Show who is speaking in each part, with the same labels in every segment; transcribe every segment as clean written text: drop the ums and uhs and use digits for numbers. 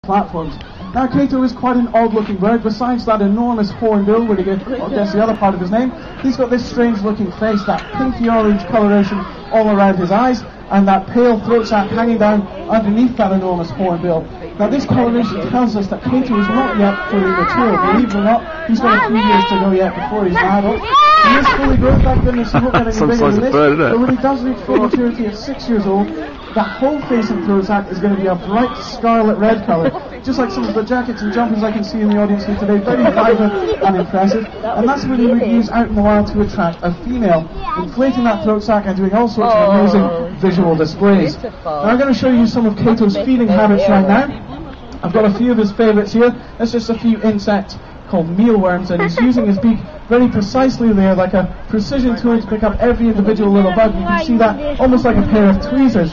Speaker 1: platforms. Now Cato is quite an odd looking bird. Besides that enormous hornbill, where you get, I guess, the other part of his name, he's got this strange looking face, that pinky orange coloration all around his eyes, and that pale throat sac hanging down underneath that enormous hornbill. Now this coloration tells us that Cato is not yet fully mature. Believe it or not, he's got a few years to go yet before he's an adult. He is fully grown, thank goodness, he won't get any bigger than this, but when he does reach full maturity at 6 years old, that whole face and throat sac is going to be a bright scarlet red colour, just like some of the jackets and jumpers I can see in the audience here today, very vibrant and impressive, and that's what he would use out in the wild to attract a female, inflating that throat sac and doing all sorts of amazing visual displays. Now I'm going to show you some of Cato's feeding habits right now. I've got a few of his favourites here. There's just a few insects called mealworms, and he's using his beak very precisely there, like a precision tool to pick up every individual little bug. You can see that almost like a pair of tweezers.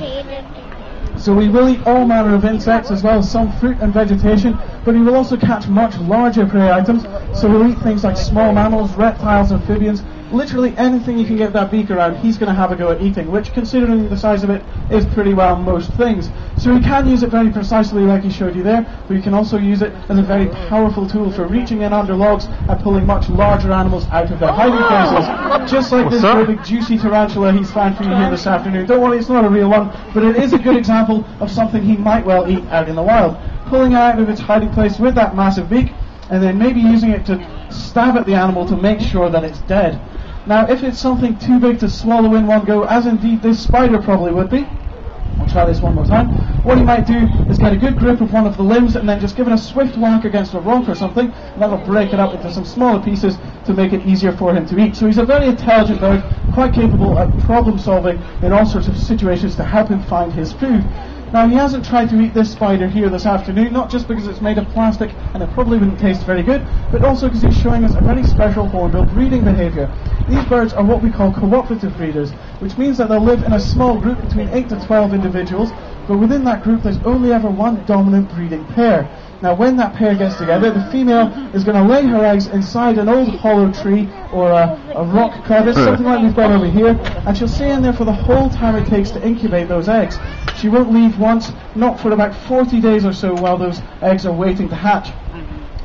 Speaker 1: So he will eat all manner of insects as well as some fruit and vegetation, but he will also catch much larger prey items. So he'll eat things like small mammals, reptiles, amphibians, literally anything you can get that beak around, he's going to have a go at eating, which, considering the size of it, is pretty well most things. So he can use it very precisely like he showed you there, but you can also use it as a very powerful tool for reaching in under logs and pulling much larger animals out of their hiding places. Just like this very big juicy tarantula he's found for you here this afternoon. Don't worry, it's not a real one, but it is a good example of something he might well eat out in the wild. Pulling it out of its hiding place with that massive beak, and then maybe using it to stab at the animal to make sure that it's dead. Now, if it's something too big to swallow in one go, as indeed this spider probably would be, I'll try this one more time, what he might do is get a good grip of one of the limbs and then just give it a swift whack against a rock or something, and that'll break it up into some smaller pieces to make it easier for him to eat. So he's a very intelligent bird, quite capable of problem solving in all sorts of situations to help him find his food. Now, he hasn't tried to eat this spider here this afternoon, not just because it's made of plastic and it probably wouldn't taste very good, but also because he's showing us a very special hornbill breeding behaviour. These birds are what we call cooperative breeders, which means that they'll live in a small group between 8 to 12 individuals, but within that group there's only ever one dominant breeding pair. Now, when that pair gets together, the female is going to lay her eggs inside an old hollow tree or a rock crevice, something like we've got over here, and she'll stay in there for the whole time it takes to incubate those eggs. She won't leave once, not for about 40 days or so while those eggs are waiting to hatch.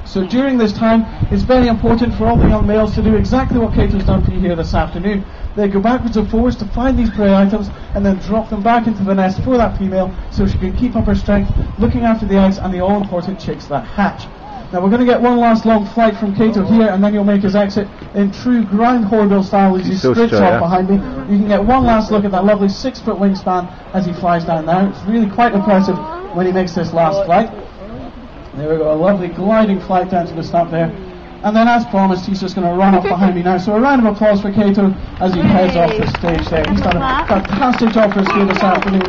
Speaker 1: So during this time, it's very important for all the young males to do exactly what Cato's done for you here this afternoon. They go backwards and forwards to find these prey items and then drop them back into the nest for that female so she can keep up her strength, looking after the eggs and the all-important chicks that hatch. Now we're going to get one last long flight from Cato here, and then you'll make his exit in true ground hornbill style as he sprints off behind me. You can get one last look at that lovely 6-foot wingspan as he flies down there. It's really quite impressive when he makes this last flight. There we go, a lovely gliding flight down to the stump there. And then, as promised, he's just going to run up behind me now. So a round of applause for Cato as he heads off the stage there. He's done a fantastic job for us here this afternoon.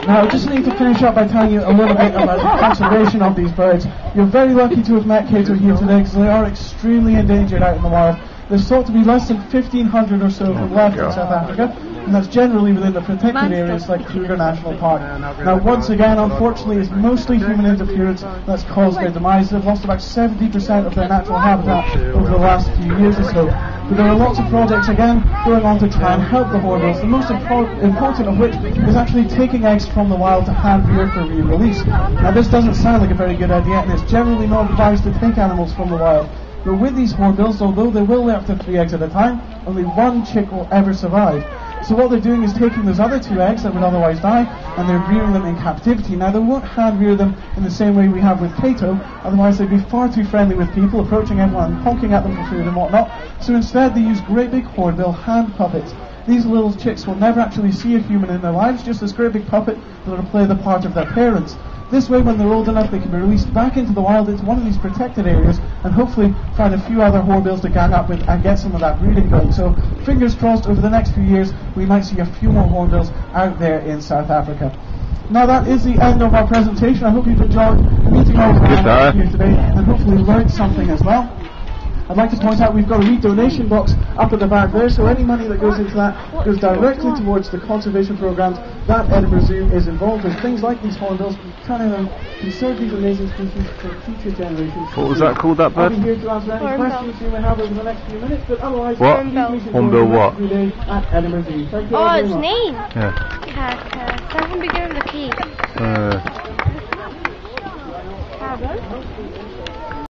Speaker 1: Now, I just need to finish up by telling you a little bit about the conservation of these birds. You're very lucky to have met Cato here today because they are extremely endangered out in the wild. There's thought to be less than 1,500 or so of them left in South Africa, and that's generally within the protected areas like Kruger National Park. Now, once again, unfortunately, it's mostly human interference that's caused their demise. They've lost about 70% of their natural habitat over the last few years or so. But there are lots of projects, again, going on to try and help the hornbills, the most important of which is actually taking eggs from the wild to hand rear for re-release. Now, this doesn't sound like a very good idea, and it's generally not advised to take animals from the wild. But with these hornbills, although they will lay up to 3 eggs at a time, only 1 chick will ever survive. So what they're doing is taking those other 2 eggs that would otherwise die, and they're rearing them in captivity. Now, they won't hand rear them in the same way we have with Cato, otherwise they'd be far too friendly with people, approaching everyone and honking at them for food and whatnot. So instead they use great big hornbill hand puppets. These little chicks will never actually see a human in their lives, just this great big puppet that will play the part of their parents. This way, when they're old enough, they can be released back into the wild into one of these protected areas and hopefully find a few other hornbills to gang up with and get some of that breeding going. So, fingers crossed, over the next few years, we might see a few more hornbills out there in South Africa. Now, that is the end of our presentation. I hope you've enjoyed meeting all of the animals here today and hopefully learned something as well. I'd like to point out we've got a donation box up at the back there, so any money that goes into that goes directly towards the conservation programs that Edinburgh Zoo is involved in. Things like these hornbills, trying to conserve these amazing species for future generations.
Speaker 2: What was that called, that bird?
Speaker 1: I'll be here to answer any questions you may have over the next few minutes, but otherwise,
Speaker 2: what? Hornbill what?
Speaker 1: At Edinburgh Zoo. Thank you
Speaker 3: its
Speaker 1: very much.
Speaker 3: name?
Speaker 2: Yeah.
Speaker 3: Something bigger than the P.